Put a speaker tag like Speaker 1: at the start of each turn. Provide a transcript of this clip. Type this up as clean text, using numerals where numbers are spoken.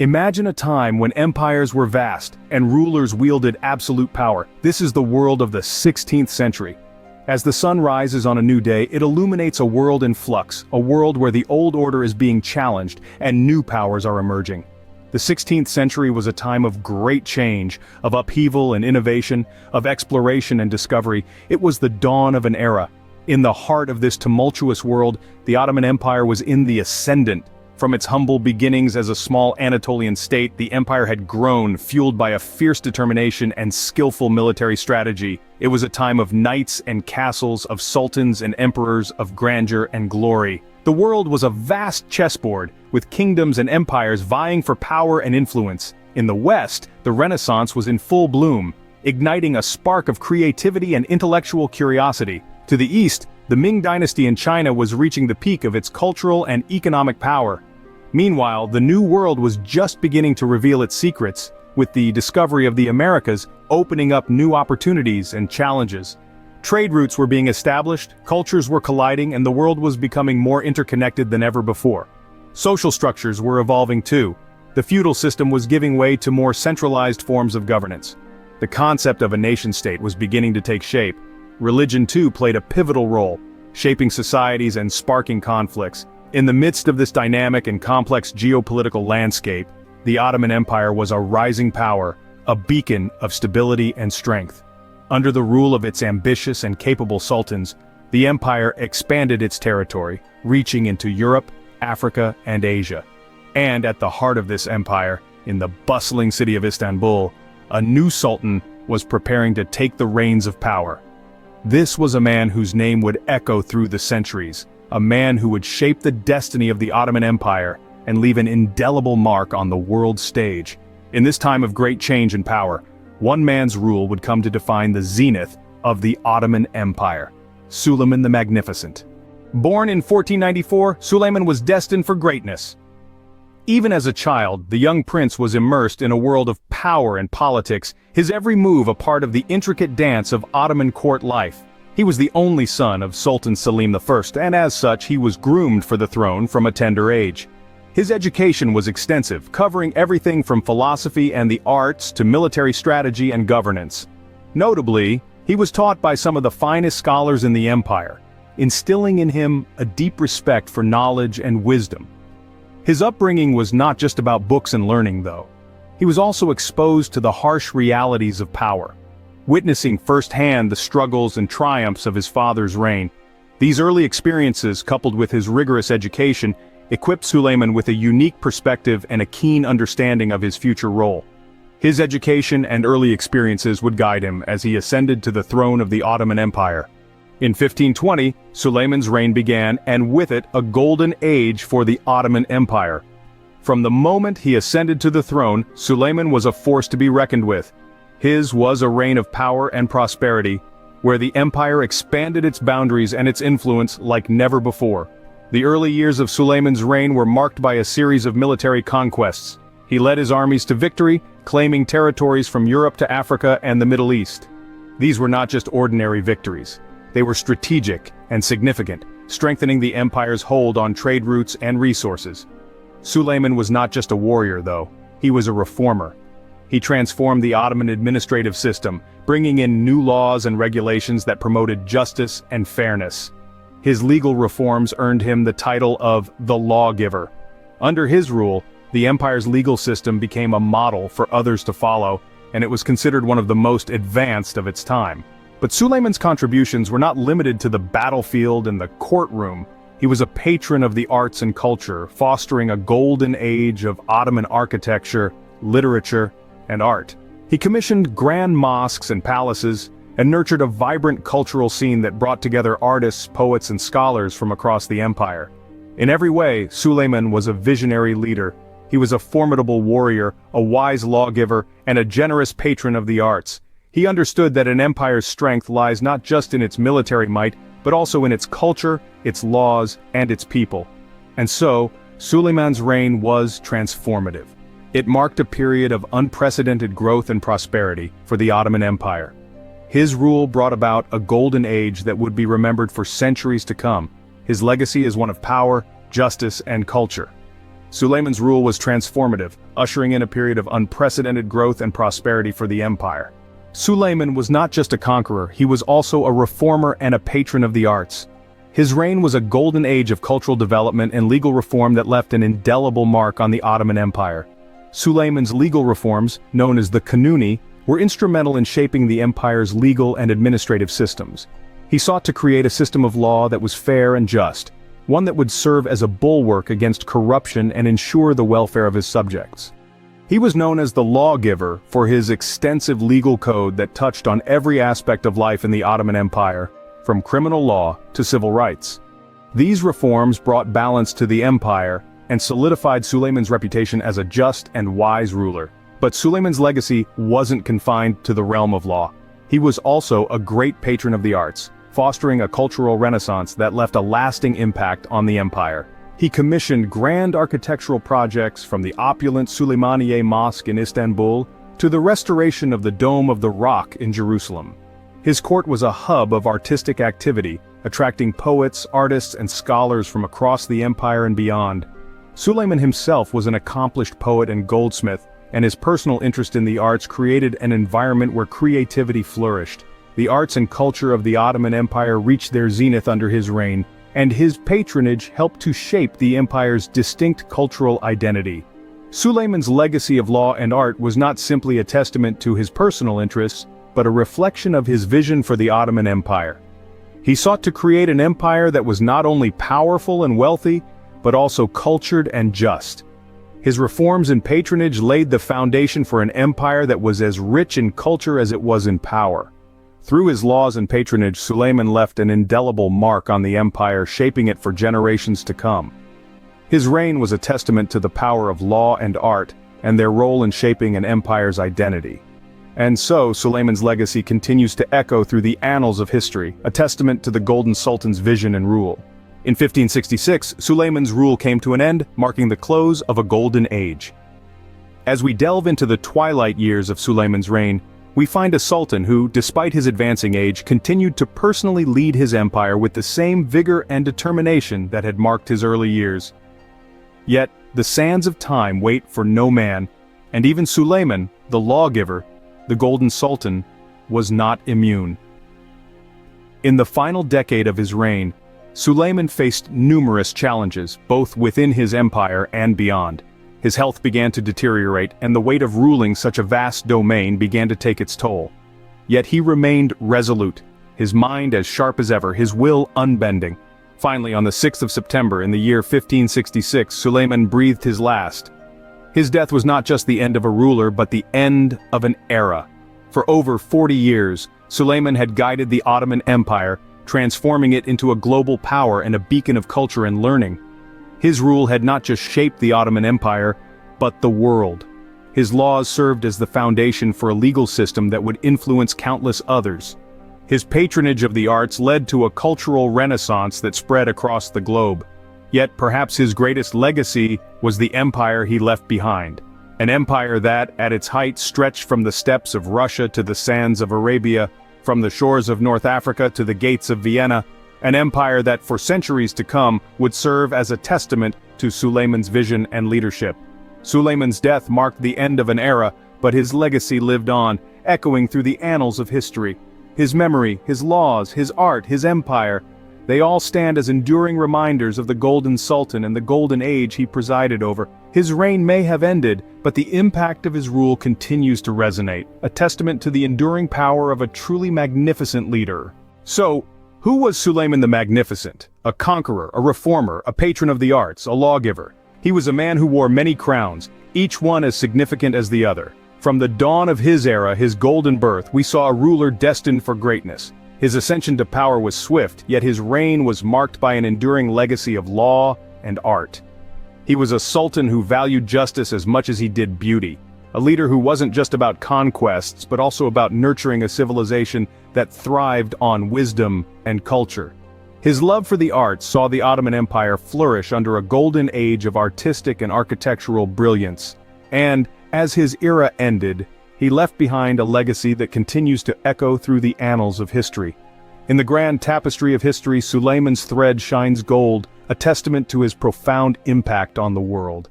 Speaker 1: Imagine a time when empires were vast and rulers wielded absolute power. This is the world of the 16th century. As the sun rises on a new day, it illuminates a world in flux, a world where the old order is being challenged and new powers are emerging. The 16th century was a time of great change, of upheaval and innovation, of exploration and discovery. It was the dawn of an era. In the heart of this tumultuous world, the Ottoman Empire was in the ascendant. From its humble beginnings as a small Anatolian state, the empire had grown, fueled by a fierce determination and skillful military strategy. It was a time of knights and castles, of sultans and emperors, of grandeur and glory. The world was a vast chessboard, with kingdoms and empires vying for power and influence. In the West, the Renaissance was in full bloom, igniting a spark of creativity and intellectual curiosity. To the East, the Ming dynasty in China was reaching the peak of its cultural and economic power. Meanwhile, the New World was just beginning to reveal its secrets, with the discovery of the Americas opening up new opportunities and challenges. Trade routes were being established, cultures were colliding, and the world was becoming more interconnected than ever before. Social structures were evolving too. The feudal system was giving way to more centralized forms of governance. The concept of a nation-state was beginning to take shape. Religion too played a pivotal role, shaping societies and sparking conflicts. In the midst of this dynamic and complex geopolitical landscape, the Ottoman Empire was a rising power, a beacon of stability and strength. Under the rule of its ambitious and capable sultans, the empire expanded its territory, reaching into Europe, Africa, and Asia. And at the heart of this empire, in the bustling city of Istanbul, a new sultan was preparing to take the reins of power. This was a man whose name would echo through the centuries, a man who would shape the destiny of the Ottoman Empire and leave an indelible mark on the world stage. In this time of great change and power, one man's rule would come to define the zenith of the Ottoman Empire: Suleiman the Magnificent. Born in 1494, Suleiman was destined for greatness. Even as a child, the young prince was immersed in a world of power and politics, his every move a part of the intricate dance of Ottoman court life. He was the only son of Sultan Selim I, and as such he was groomed for the throne from a tender age. His education was extensive, covering everything from philosophy and the arts to military strategy and governance. Notably, he was taught by some of the finest scholars in the empire, instilling in him a deep respect for knowledge and wisdom. His upbringing was not just about books and learning, though. He was also exposed to the harsh realities of power, witnessing firsthand the struggles and triumphs of his father's reign. These early experiences, coupled with his rigorous education, equipped Suleiman with a unique perspective and a keen understanding of his future role. His education and early experiences would guide him as he ascended to the throne of the Ottoman Empire. In 1520, Suleiman's reign began, and with it a golden age for the Ottoman Empire. From the moment he ascended to the throne, Suleiman was a force to be reckoned with. His was a reign of power and prosperity, where the empire expanded its boundaries and its influence like never before. The early years of Suleiman's reign were marked by a series of military conquests. He led his armies to victory, claiming territories from Europe to Africa and the Middle East. These were not just ordinary victories. They were strategic and significant, strengthening the empire's hold on trade routes and resources. Suleiman was not just a warrior, though. He was a reformer. He transformed the Ottoman administrative system, bringing in new laws and regulations that promoted justice and fairness. His legal reforms earned him the title of the Lawgiver. Under his rule, the empire's legal system became a model for others to follow, and it was considered one of the most advanced of its time. But Suleiman's contributions were not limited to the battlefield and the courtroom. He was a patron of the arts and culture, fostering a golden age of Ottoman architecture, literature, and art. He commissioned grand mosques and palaces, and nurtured a vibrant cultural scene that brought together artists, poets, and scholars from across the empire. In every way, Suleiman was a visionary leader. He was a formidable warrior, a wise lawgiver, and a generous patron of the arts. He understood that an empire's strength lies not just in its military might, but also in its culture, its laws, and its people. And so, Suleiman's reign was transformative. It marked a period of unprecedented growth and prosperity for the Ottoman Empire. His rule brought about a golden age that would be remembered for centuries to come. His legacy is one of power, justice, and culture. Suleiman's rule was transformative, ushering in a period of unprecedented growth and prosperity for the empire. Suleiman was not just a conqueror, he was also a reformer and a patron of the arts. His reign was a golden age of cultural development and legal reform that left an indelible mark on the Ottoman Empire. Suleiman's legal reforms, known as the Kanuni, were instrumental in shaping the empire's legal and administrative systems. He sought to create a system of law that was fair and just, one that would serve as a bulwark against corruption and ensure the welfare of his subjects. He was known as the Lawgiver for his extensive legal code that touched on every aspect of life in the Ottoman Empire, from criminal law to civil rights. These reforms brought balance to the empire and solidified Suleiman's reputation as a just and wise ruler. But Suleiman's legacy wasn't confined to the realm of law. He was also a great patron of the arts, fostering a cultural renaissance that left a lasting impact on the empire. He commissioned grand architectural projects from the opulent Süleymaniye Mosque in Istanbul to the restoration of the Dome of the Rock in Jerusalem. His court was a hub of artistic activity, attracting poets, artists, and scholars from across the empire and beyond. Suleiman himself was an accomplished poet and goldsmith, and his personal interest in the arts created an environment where creativity flourished. The arts and culture of the Ottoman Empire reached their zenith under his reign, and his patronage helped to shape the empire's distinct cultural identity. Suleiman's legacy of law and art was not simply a testament to his personal interests, but a reflection of his vision for the Ottoman Empire. He sought to create an empire that was not only powerful and wealthy, but also cultured and just. His reforms and patronage laid the foundation for an empire that was as rich in culture as it was in power. Through his laws and patronage, Suleiman left an indelible mark on the empire, shaping it for generations to come. His reign was a testament to the power of law and art, and their role in shaping an empire's identity. And so, Suleiman's legacy continues to echo through the annals of history, a testament to the Golden Sultan's vision and rule. In 1566, Suleiman's rule came to an end, marking the close of a golden age. As we delve into the twilight years of Suleiman's reign, we find a sultan who, despite his advancing age, continued to personally lead his empire with the same vigor and determination that had marked his early years. Yet, the sands of time wait for no man, and even Suleiman, the lawgiver, the Golden Sultan, was not immune. In the final decade of his reign, Suleiman faced numerous challenges, both within his empire and beyond. His health began to deteriorate, and the weight of ruling such a vast domain began to take its toll. Yet he remained resolute, his mind as sharp as ever, his will unbending. Finally, on the 6th of September in the year 1566, Suleiman breathed his last. His death was not just the end of a ruler, but the end of an era. For over 40 years, Suleiman had guided the Ottoman Empire, transforming it into a global power and a beacon of culture and learning. His rule had not just shaped the Ottoman Empire, but the world. His laws served as the foundation for a legal system that would influence countless others. His patronage of the arts led to a cultural renaissance that spread across the globe. Yet perhaps his greatest legacy was the empire he left behind. An empire that, at its height, stretched from the steppes of Russia to the sands of Arabia, from the shores of North Africa to the gates of Vienna, an empire that for centuries to come would serve as a testament to Suleiman's vision and leadership. Suleiman's death marked the end of an era, but his legacy lived on, echoing through the annals of history. His memory, his laws, his art, his empire, they all stand as enduring reminders of the Golden Sultan and the golden age he presided over. His reign may have ended, but the impact of his rule continues to resonate, a testament to the enduring power of a truly magnificent leader. So, who was Suleiman the Magnificent? A conqueror, a reformer, a patron of the arts, a lawgiver. He was a man who wore many crowns, each one as significant as the other. From the dawn of his era, his golden birth, we saw a ruler destined for greatness. His ascension to power was swift, yet his reign was marked by an enduring legacy of law and art. He was a sultan who valued justice as much as he did beauty, a leader who wasn't just about conquests but also about nurturing a civilization that thrived on wisdom and culture. His love for the arts saw the Ottoman Empire flourish under a golden age of artistic and architectural brilliance. And, as his era ended, he left behind a legacy that continues to echo through the annals of history. In the grand tapestry of history, Suleiman's thread shines gold, a testament to his profound impact on the world.